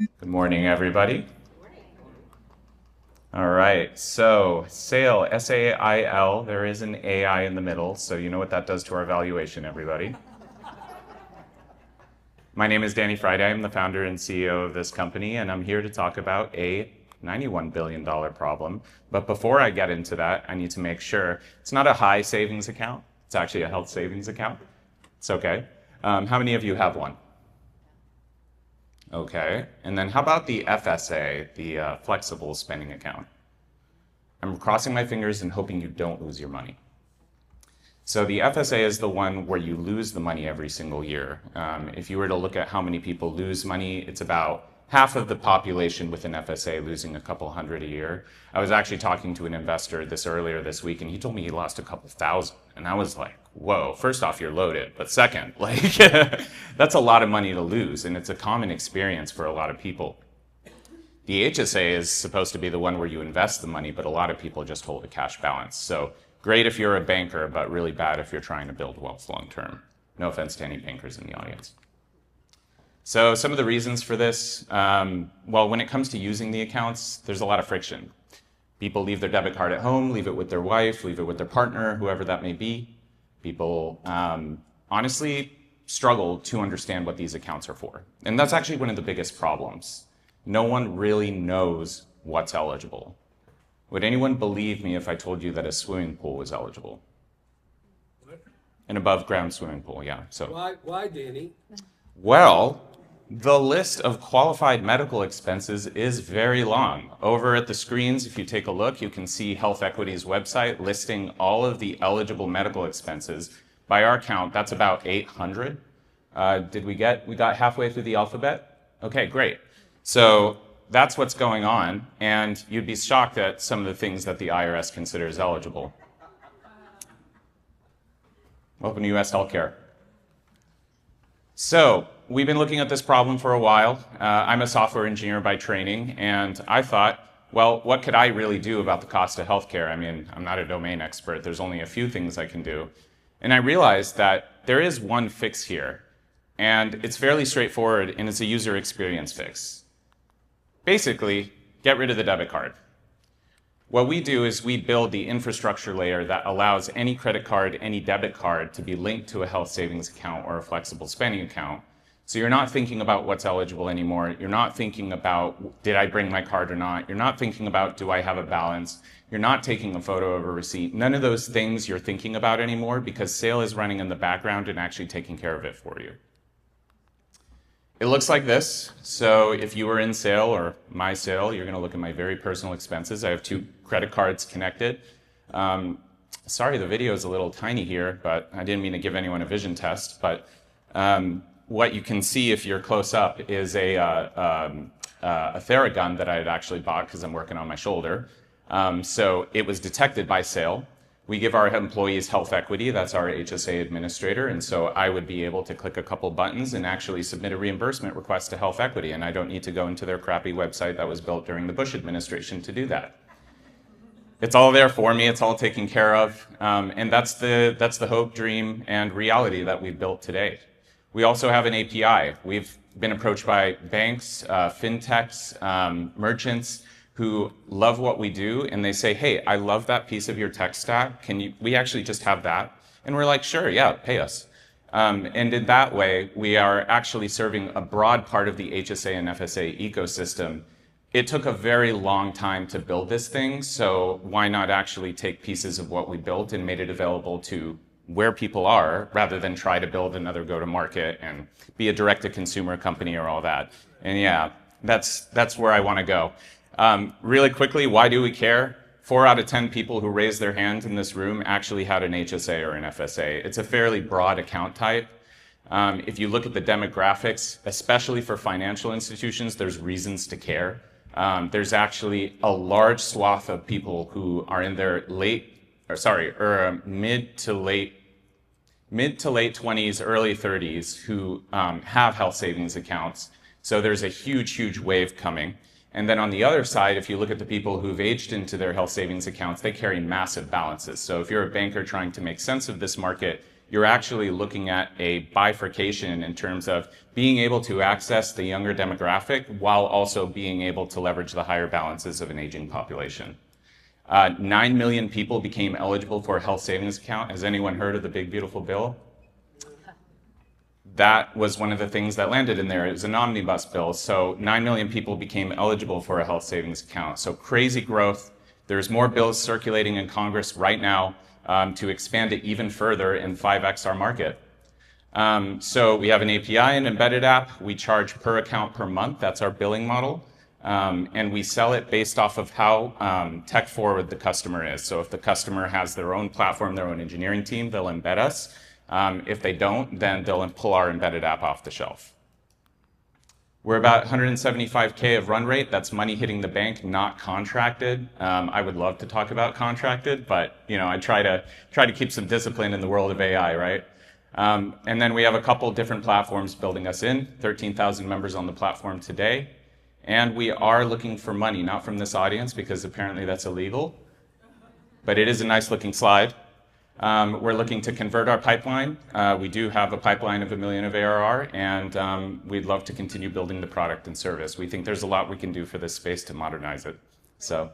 Good morning, everybody. All right, so SAIL, S-A-I-L, there is an AI in the middle, so you know what that does to our valuation, everybody. My name is Danny Friday. I'm the founder and CEO of this company, and I'm here to talk about a $91 billion problem. But before I get into that, I need to make sure it's not a high savings account. It's actually a health savings account. It's okay. How many of you have one? Okay. And then how about the FSA, the flexible spending account? I'm crossing my fingers and hoping you don't lose your money. So the FSA is the one where you lose the money every single year. If you were to look at how many people lose money, it's about half of the population with an FSA losing a couple hundred a year. I was actually talking to an investor earlier this week, and he told me he lost a couple thousand. And I was like, whoa, first off, you're loaded. But second, like, that's a lot of money to lose. And it's a common experience for a lot of people. The HSA is supposed to be the one where you invest the money, but a lot of people just hold a cash balance. So great if you're a banker, but really bad if you're trying to build wealth long term. No offense to any bankers in the audience. So some of the reasons for this, well, when it comes to using the accounts, there's a lot of friction. People leave their debit card at home, leave it with their wife, leave it with their partner, whoever that may be. People honestly struggle to understand what these accounts are for. And that's actually one of the biggest problems. No one really knows what's eligible. Would anyone believe me if I told you that a swimming pool was eligible? What? An above ground swimming pool, yeah. So Why, Danny? well, the list of qualified medical expenses is very long. Over at the screens, if you take a look, you can see Health Equity's website listing all of the eligible medical expenses. By our count, that's about 800. We got halfway through the alphabet? Okay, great. So that's what's going on, and you'd be shocked at some of the things that the IRS considers eligible. Open U.S. healthcare. So we've been looking at this problem for a while. I'm a software engineer by training, and I thought, well, what could I really do about the cost of healthcare? I mean, I'm not a domain expert. There's only a few things I can do. And I realized that there is one fix here, and it's fairly straightforward, and it's a user experience fix. Basically, get rid of the debit card. What we do is we build the infrastructure layer that allows any credit card, any debit card to be linked to a health savings account or a flexible spending account. So you're not thinking about what's eligible anymore. You're not thinking about, did I bring my card or not? You're not thinking about, do I have a balance? You're not taking a photo of a receipt. None of those things you're thinking about anymore because SAIL is running in the background and actually taking care of it for you. It looks like this. So if you were in SAIL or my SAIL, you're going to look at my very personal expenses. I have 2 credit cards connected. Sorry, the video is a little tiny here, but I didn't mean to give anyone a vision test. But what you can see if you're close up is a Theragun that I had actually bought because I'm working on my shoulder. So it was detected by SAIL. We give our employees Health Equity, that's our HSA administrator, and so I would be able to click a couple buttons and actually submit a reimbursement request to Health Equity, and I don't need to go into their crappy website that was built during the Bush administration to do that. It's all there for me, it's all taken care of, and that's the hope, dream, and reality that we've built today. We also have an API. We've been approached by banks, fintechs, merchants, who love what we do, and they say, hey, I love that piece of your tech stack. We actually just have that? And we're like, sure, yeah, pay us. And in that way, we are actually serving a broad part of the HSA and FSA ecosystem. It took a very long time to build this thing, so why not actually take pieces of what we built and made it available to where people are, rather than try to build another go-to-market and be a direct-to-consumer company or all that. And yeah, that's where I want to go. Really quickly, why do we care? 4 out of 10 people who raised their hands in this room actually had an HSA or an FSA. It's a fairly broad account type. If you look at the demographics, especially for financial institutions, there's reasons to care. There's actually a large swath of people who are in their mid to late 20s, early 30s who have health savings accounts. So there's a huge wave coming. And then on the other side, if you look at the people who've aged into their health savings accounts, they carry massive balances. So if you're a banker trying to make sense of this market, you're actually looking at a bifurcation in terms of being able to access the younger demographic while also being able to leverage the higher balances of an aging population. 9 million people became eligible for a health savings account. Has anyone heard of the Big Beautiful Bill? That was one of the things that landed in there. It was an omnibus bill. So 9 million people became eligible for a health savings account. So crazy growth. There's more bills circulating in Congress right now to expand it even further and 5x our market. So we have an API and embedded app. We charge per account per month. That's our billing model. And we sell it based off of how tech forward the customer is. So if the customer has their own platform, their own engineering team, they'll embed us. If they don't, then they'll pull our embedded app off the shelf. We're about 175K of run rate. That's money hitting the bank, not contracted. I would love to talk about contracted, but I try to keep some discipline in the world of AI, right? And then we have a couple different platforms building us in. 13,000 members on the platform today. And we are looking for money, not from this audience, because apparently that's illegal. But it is a nice looking slide. We're looking to convert our pipeline. We do have a pipeline of $1 million of ARR, and we'd love to continue building the product and service. We think there's a lot we can do for this space to modernize it. So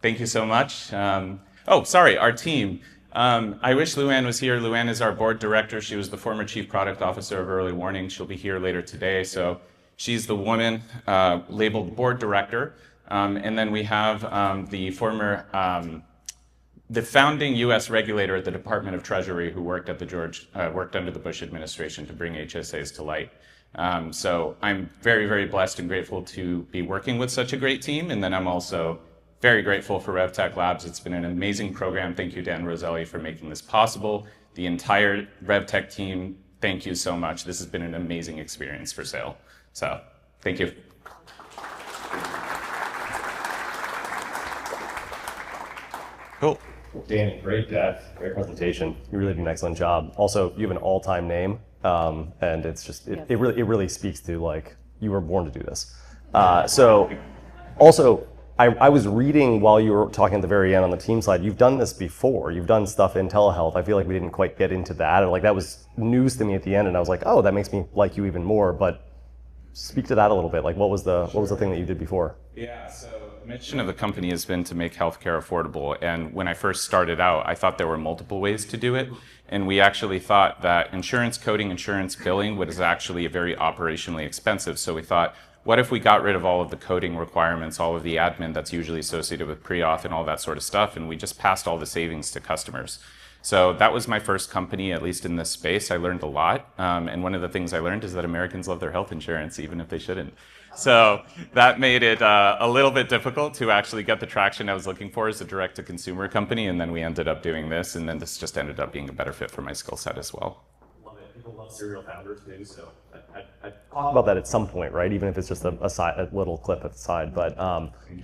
thank you so much. Oh, sorry, our team. I wish Luann was here. Luann is our board director. She was the former chief product officer of Early Warning. She'll be here later today. So she's the woman labeled board director. And then we have the former the founding U.S. regulator at the Department of Treasury who worked at worked under the Bush administration to bring HSAs to light. So I'm very, very blessed and grateful to be working with such a great team. And then I'm also very grateful for RevTech Labs. It's been an amazing program. Thank you, Dan Roselli, for making this possible. The entire RevTech team, thank you so much. This has been an amazing experience for sale. So thank you. Cool. Danny, great depth, great presentation. You really did an excellent job. Also, you have an all-time name, and it's just it really speaks to like you were born to do this. So, also, I was reading while you were talking at the very end on the team slide. You've done this before. You've done stuff in telehealth. I feel like we didn't quite get into that, or like that was news to me at the end, and I was like, oh, that makes me like you even more. But speak to that a little bit. Like, what was the thing that you did before? Yeah. So the mission of the company has been to make healthcare affordable. And when I first started out, I thought there were multiple ways to do it. And we actually thought that insurance coding, insurance billing was actually very operationally expensive. So we thought, what if we got rid of all of the coding requirements, all of the admin that's usually associated with pre-auth and all that sort of stuff, and we just passed all the savings to customers. So that was my first company, at least in this space. I learned a lot. And one of the things I learned is that Americans love their health insurance, even if they shouldn't. So that made it a little bit difficult to actually get the traction I was looking for as a direct-to-consumer company. And then we ended up doing this. And then this just ended up being a better fit for my skill set as well. Love it. People love serial founders too. So I talk about that at some point, right? Even if it's just a little clip at the side. But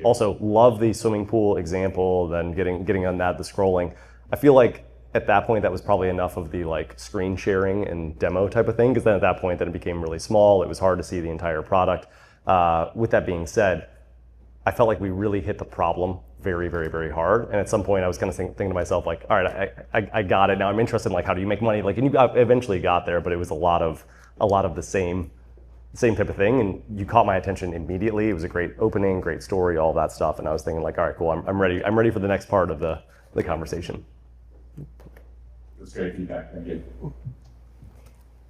also love the swimming pool example, then getting on that, the scrolling. I feel like at that point, that was probably enough of the like screen sharing and demo type of thing, because then at that point, then it became really small. It was hard to see the entire product. With that being said, I felt like we really hit the problem very, very, very hard. And at some point, I was kind of thinking to myself, like, all right, I got it. Now I'm interested in like, how do you make money? Like, and you eventually got there, but it was a lot of the same type of thing. And you caught my attention immediately. It was a great opening, great story, all that stuff. And I was thinking like, all right, cool. I'm ready. I'm ready for the next part of the conversation. That's great feedback. Thank you.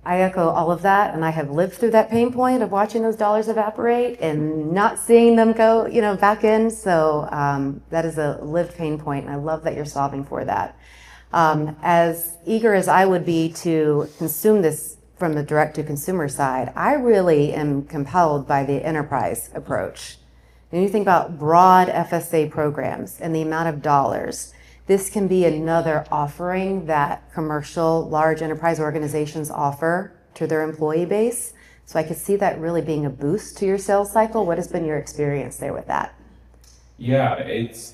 I echo all of that, and I have lived through that pain point of watching those dollars evaporate and not seeing them go, back in. So that is a lived pain point, and I love that you're solving for that. As eager as I would be to consume this from the direct-to-consumer side, I really am compelled by the enterprise approach. When you think about broad FSA programs and the amount of dollars, this can be another offering that commercial large enterprise organizations offer to their employee base. So I could see that really being a boost to your sales cycle. What has been your experience there with that? Yeah,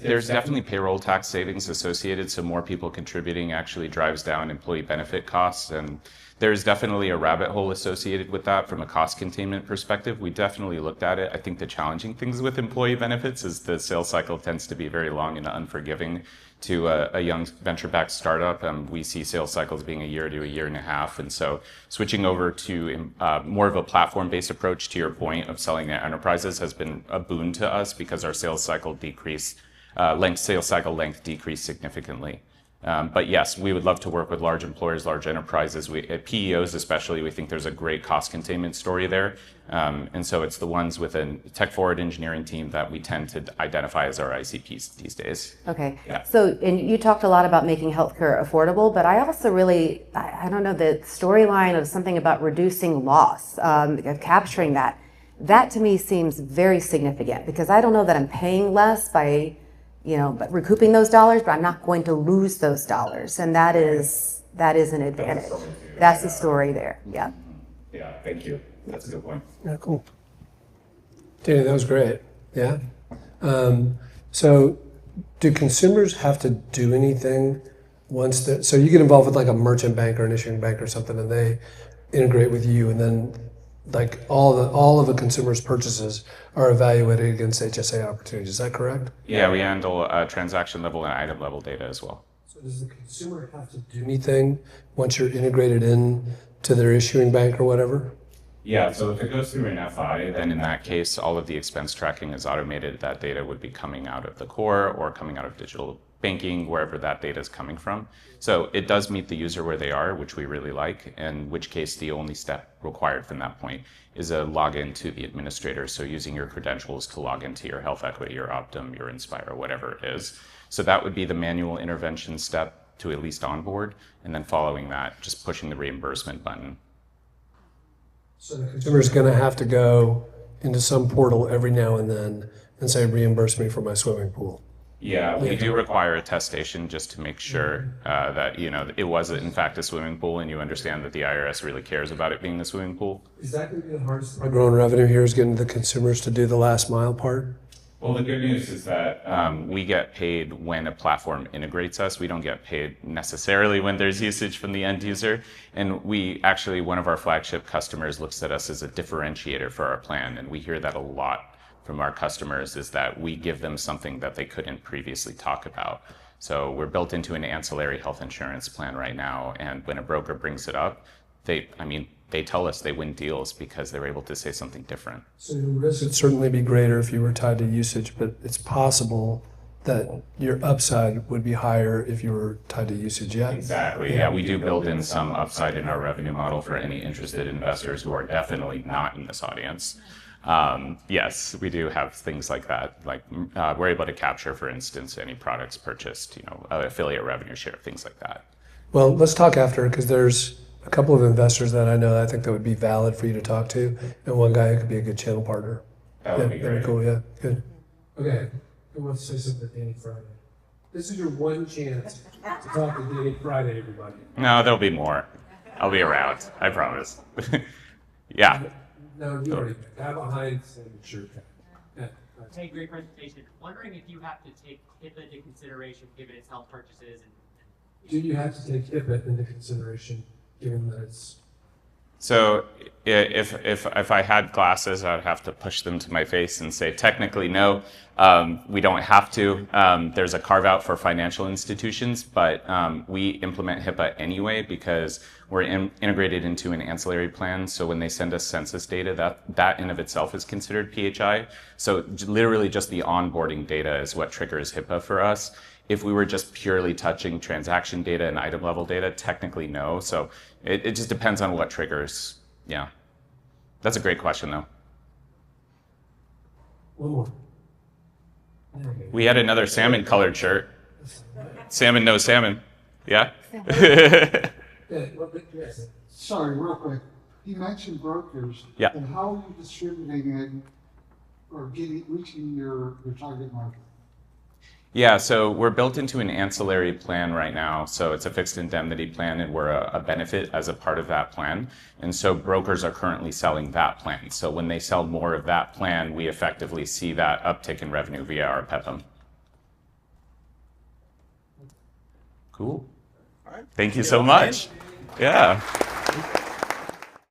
there's definitely payroll tax savings associated, so more people contributing actually drives down employee benefit costs, and there's definitely a rabbit hole associated with that from a cost containment perspective. We definitely looked at it. I think the challenging things with employee benefits is the sales cycle tends to be very long and unforgiving. to a young venture-backed startup. We see sales cycles being a year to a year and a half. And so switching over to more of a platform-based approach, to your point, of selling to enterprises has been a boon to us because our sales cycle length decreased significantly. But yes, we would love to work with large employers, large enterprises. At PEOs especially, we think there's a great cost containment story there. And so it's the ones with a tech-forward engineering team that we tend to identify as our ICPs these days. Okay. Yeah. So, and you talked a lot about making healthcare affordable, but I also really, I don't know, the storyline of something about reducing loss, capturing that. That to me seems very significant because I don't know that I'm paying less by but recouping those dollars, but I'm not going to lose those dollars. And that is an advantage. That's the story there. Yeah. Yeah, thank you. That's a good point. Yeah, cool. Danny, that was great. Yeah. So do consumers have to do anything so you get involved with like a merchant bank or an issuing bank or something, and they integrate with you, and then like all of a consumer's purchases are evaluated against HSA opportunities. Is that correct? Yeah, we handle transaction level and item level data as well. So does the consumer have to do anything once you're integrated in to their issuing bank or whatever? Yeah, so if it goes through an FI, then in that case, all of the expense tracking is automated. That data would be coming out of the core or coming out of digital banking, wherever that data is coming from. So it does meet the user where they are, which we really like, in which case the only step required from that point is a login to the administrator. So using your credentials to log into your Health Equity, your Optum, your Inspire, whatever it is. So that would be the manual intervention step to at least onboard. And then following that, just pushing the reimbursement button. So the consumer is going to have to go into some portal every now and then and say, reimburse me for my swimming pool. Yeah, we do require attestation just to make sure that it was in fact a swimming pool, and you understand that the IRS really cares about it being a swimming pool. Is that going to be the hardest part? Growing revenue here is getting the consumers to do the last mile part? Well, the good news is that we get paid when a platform integrates us. We don't get paid necessarily when there's usage from the end user. And one of our flagship customers looks at us as a differentiator for our plan. And we hear that a lot from our customers, is that we give them something that they couldn't previously talk about. So we're built into an ancillary health insurance plan right now. And when a broker brings it up, they tell us they win deals because they're able to say something different. So your risk would certainly be greater if you were tied to usage, but it's possible that your upside would be higher if you were tied to usage. Yeah. Exactly. Yeah, we do build in some upside in our revenue model for any interested investors who are definitely not in this audience. Yes, we do have things like that. Like we're able to capture, for instance, any products purchased, affiliate revenue share, things like that. Well, let's talk after, because there's a couple of investors that I know that I think that would be valid for you to talk to, and one guy who could be a good channel partner. That would be great. That'd be cool. Yeah, good. Okay, who wants to say something to Danny Friday? This is your one chance to talk to Danny Friday, everybody. No, there'll be more. I'll be around. I promise. Yeah. No, you already got behind and sure. Yeah. Hey, great presentation. Wondering if you have to take HIPAA into consideration given its health purchases and Do you have to take HIPAA into consideration, given that it's... So if I had glasses, I'd have to push them to my face and say, technically, no, we don't have to. There's a carve out for financial institutions, but we implement HIPAA anyway because we're integrated into an ancillary plan. So when they send us census data, that in of itself is considered PHI. So literally just the onboarding data is what triggers HIPAA for us. If we were just purely touching transaction data and item level data, technically no. So it just depends on what triggers. Yeah. That's a great question, though. One more. We had another salmon colored shirt. Salmon, no salmon. Yeah? Yes. Sorry, real quick. You mentioned brokers. Yeah. And how are you distributing it or reaching your target market? Yeah, so we're built into an ancillary plan right now. So it's a fixed indemnity plan, and we're a benefit as a part of that plan. And so brokers are currently selling that plan. So when they sell more of that plan, we effectively see that uptick in revenue via our PEPM. Cool. Thank you so much. Yeah.